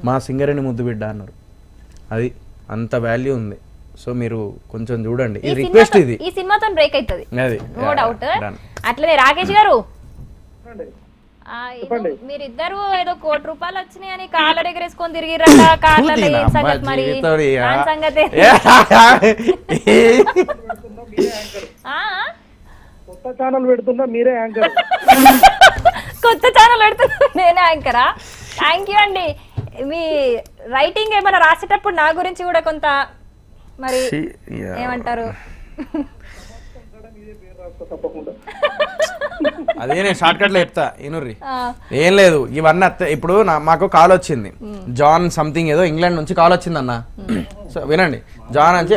మా సింగరేణి ముద్దు బిడ్డ అన్నారు. అది అంత వాల్యూ ఉంది. సో మీరు కొంచెం చూడండి, ఈ రిక్వెస్ట్ ఇది. ఈ సినిమాతో బ్రేక్ అవుతుంది అది నో డౌట్. అట్లనే రాకేష్ గారు మీరిద్దరు ఏదో ₹1,00,00,000 వచ్చినాయి అని కాళ్ళ ఎగరేసుకొని తిరిగిరట. కార్లలో ఏం సంగతి మరి? సంగతి కొత్త ఛానల్ పెడుతున్నా మీరే యాంకర్. కొత్త ఛానల్ పెడుతున్నా నేనే యాంకరా? థ్యాంక్ యూ అండి. మీ రైటింగ్ ఏమైనా రాసేటప్పుడు నా గురించి కూడా కొంత మరి ఏమంటారు? అదే నేను షార్ట్ కట్ లో చెప్తా ఇనుర్రి. ఏం లేదు, ఇవన్నీ ఇప్పుడు మాకు కాల్ వచ్చింది, జాన్ సంథింగ్ ఏదో ఇంగ్లాండ్ నుంచి కాల్ వచ్చింది అన్న. సో వినండి, జాన్ అంటే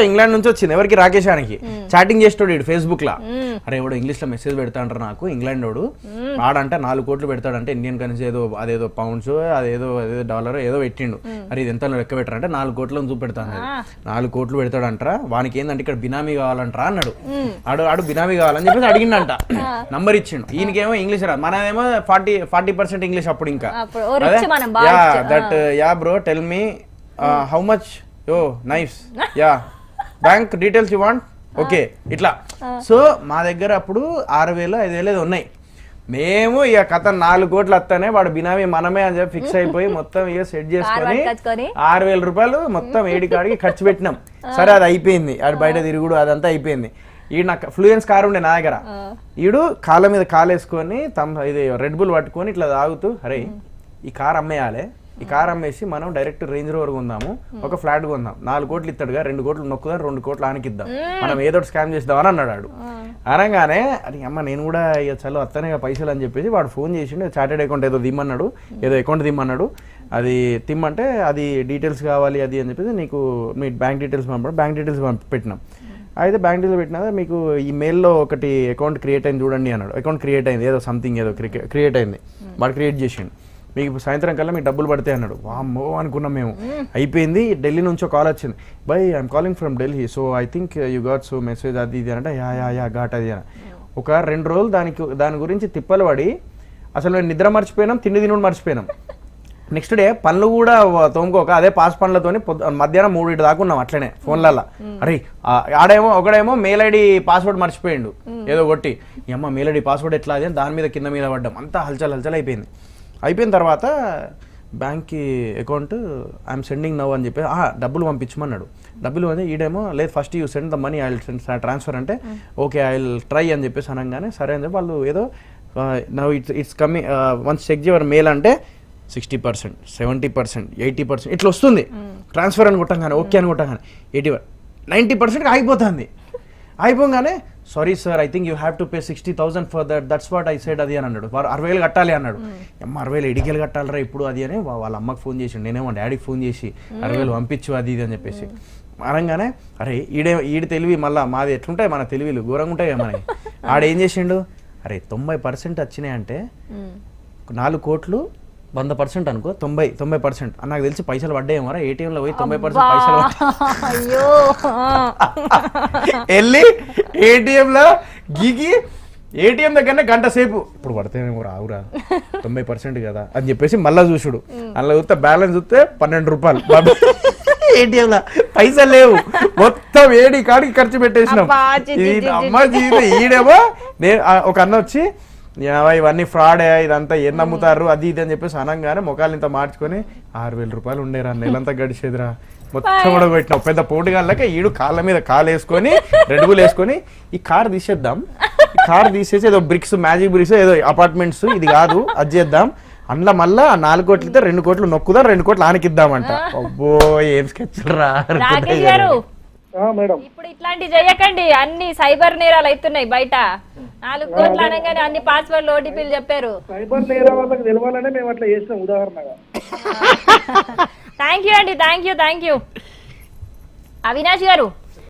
ఇంగ్లాండ్ నుంచి వచ్చింది. ఎవరికి? రాకేశానికి. చాటింగ్ చేస్తాడు ఇడు ఫేస్బుక్ లా. అరే ఎవడో ఇంగ్లీష్ లో మెసేజ్ పెడతా అంటారు నాకు, ఇంగ్లాండ్ వాడు వాడంటే 4 కోట్లు పెడతాడంటే ఇండియన్ కరెన్సీ ఏదో అదేదో పౌండ్స్ అదేదో డాలర్ ఏదో పెట్టిండు. అరే ఇది ఎంత లెక్క పెట్టారంటే 4 కోట్లను చూపెడతాను. 4 కోట్లు పెడతాడంటారా, వానికి ఏంటంటే ఇక్కడ బినామీ కావాలంటారా అన్నాడు. ఆడు బినామీ కావాలని చెప్పేసి అడిగిండంట, నంబర్ ఇచ్చిండు. ఈయనకేమో ఇంగ్లీష్ రాదు, మనదేమో 40% ఇంగ్లీష్. అప్పుడు ఇంకా that ya bro tell me how much, yo nice, ya bank details you want, okay ఇట్లా. సో మా దగ్గర అప్పుడు 6,000 5,000 ఉన్నాయి. మేము ఇక కథ 4 కోట్లు వస్తానే వాడు బినామీ మనమే అని చెప్పి ఫిక్స్ అయిపోయి మొత్తం ఇక సెట్ చేసుకొని 6,000 రూపాయలు మొత్తం ఏడికాడికి ఖర్చు పెట్టినాం. సరే అది అయిపోయింది, అది బయట తిరుగుడు అదంతా అయిపోయింది. ఈడు నాకు ఫ్లూయెన్స్ కార్ ఉండే నా దగ్గర. ఈడు కాళ్ళ మీద కాలేసుకొని ఇది రెడ్ బుల్ పట్టుకొని ఇట్లా తాగుతూ, అరే ఈ కార్ అమ్మేయాలి, ఈ కార్ అమ్మేసి మనం డైరెక్ట్ రేంజ్ రోవర్ కొందాము, ఒక ఫ్లాట్ కొందాం, 4 కోట్లు ఇస్తాడుగా, 2 కోట్లు నొక్కుదాం, 2 కోట్లు ఆనికిద్దాం, మనం ఏదో స్కామ్ చేద్దాం అని అన్నాడు. అనగానే అది అమ్మ నేను కూడా ఇక చలో వస్తానే పైసలు అని చెప్పేసి వాడు ఫోన్ చేసిండు. చార్టెడ్ అకౌంట్ ఏదో దిమ్మన్నాడు, ఏదో అకౌంట్ దిమ్మన్నాడు. అది తిమ్మంటే అది డీటెయిల్స్ కావాలి అది అని చెప్పేసి నీకు మీ బ్యాంక్ డీటెయిల్స్ బ్యాంక్ డీటెయిల్స్ పెట్టినాం. అయితే బ్యాంక్ డీటెయిల్స్ పెట్టినా మీకు ఈ మెయిల్లో ఒకటి అకౌంట్ క్రియేట్ అయింది చూడండి అన్నాడు. అకౌంట్ క్రియేట్ అయింది, ఏదో సంథింగ్ ఏదో క్రియేట్ అయింది, వాడు క్రియేట్ చేసిండు. మీకు సాయంత్రం కల్లా మీకు డబ్బులు పడతాయి అన్నాడు. వామ్మో అనుకున్నాం మేము. అయిపోయింది. ఢిల్లీ నుంచి కాల్ వచ్చింది, by I'm calling from Delhi, so I think you got so message అది ఇది అంటే యా ఘాట్ అది అని. ఒక 2 రోజులు దాని గురించి తిప్పలు పడి అసలు మేము నిద్ర మర్చిపోయినాం, తిండి తినుడు మర్చిపోయినాం. నెక్స్ట్ డే పనులు కూడా తోముకోక అదే పాస్ పనులతోని మధ్యాహ్నం 3 దాకా ఉన్నాం అట్లనే ఫోన్లలో. అరే ఒకడేమో మెయిల్ ఐడి పాస్వర్డ్ మర్చిపోయిండు ఏదో కొట్టి, అమ్మ మెయిల్ ఐడి పాస్వర్డ్ ఎట్లా అది అని దాని మీద కింద మీద పడ్డాం. అంతా హల్చల్ అయిపోయింది. అయిపోయిన తర్వాత బ్యాంక్కి అకౌంట్ ఐఎమ్ సెండింగ్ నవ్ అని చెప్పి డబ్బులు పంపించమన్నాడు. డబ్బులు అంటే ఈడేమో లేదు first you send the money I will send transfer అంటే ఓకే ఐ విల్ ట్రై అని చెప్పేసి అనగానే సరే అని చెప్పి వాళ్ళు ఏదో now it's coming once check your mail అంటే 60%, 70%, 80% ఇట్లా వస్తుంది. ట్రాన్స్ఫర్ అని కొట్టంగానే ఓకే అని కొట్టంగానే 90% ఆగిపోతుంది. అయిపోగానే sorry sir I think you have to pay 60,000 for that's what I said అది అని అన్నాడు. 6,000 కట్టాలి అన్నాడు. అమ్మ 6,000 ఎడికెళ్ళి కట్టాలరా ఇప్పుడు అది అని వాళ్ళ అమ్మకి ఫోన్ చేసి నేనేమో డాడీకి ఫోన్ చేసి 6,000 పంపించు అది ఇది అని చెప్పేసి అనగానే అరే ఈడి తెలివి మళ్ళీ మాది ఎట్లుంటాయి మన తెలివిలు ఘోరంగా ఉంటాయి మనకి. ఆడేం చేసిండు, అరే 90% వచ్చినాయంటే 4 కోట్లు 100% అనుకో 90% నాకు తెలిసి పైసలు పడ్డాయేమోరా ఏటీఎంలో పోయి 90% పైసలు వెళ్ళి ఏటీఎంలో గీకి ఏటీఎం దగ్గరనే గంట సేపు ఇప్పుడు పడితేనేమో రావురా 90% కదా అని చెప్పేసి మళ్ళా చూసుడు. అలా చూస్తే బ్యాలెన్స్ చూస్తే 12 రూపాయలు ఏటీఎంలో పైసలు లేవు, మొత్తం ఏడి కాడికి ఖర్చు పెట్టేసినాం. అమ్మ ఈడేమో ఒక అన్న వచ్చి ఇవన్నీ ఫ్రాడే ఇదంతా ఏం నమ్ముతారు అది ఇది అని చెప్పేసి అనగానే ముఖాలు ఇంత మార్చుకొని 6,000 రూపాయలు ఉండేరా నెలంతా గడిచేదిరా మొత్తం కూడా పెట్టినాం. పెద్ద పోటుగాళ్ళక ఈడు కాళ్ళ మీద కాలు వేసుకొని 2 బుల్ వేసుకొని ఈ కార్ తీసేద్దాం, ఈ కార్ తీసేసి ఏదో బ్రిక్స్ మ్యాజిక్ బ్రిక్స్ ఏదో అపార్ట్మెంట్స్ ఇది కాదు అది చేద్దాం, అందులో మళ్ళా 4 కోట్లు ఇస్తే 2 కోట్లు నొక్కుదాం 2 కోట్లు ఆనికిద్దామంట. అబ్బో ఏం స్కెచ్ రా. ఇప్పుడు ఇట్లాంటివి చేయకండి, అన్ని సైబర్ నేరాలు అవుతున్నాయి బయట. 4 కోట్లు అనగానే అన్ని పాస్వర్డ్లు ఓటీపీలు చెప్పారు. సైబర్ నేరాలకు తెలవాలనే మేము అట్లా చేస్తాం ఉదాహరణగా. థ్యాంక్ యూ అండి, థ్యాంక్ యూ. అవినాష్ గారు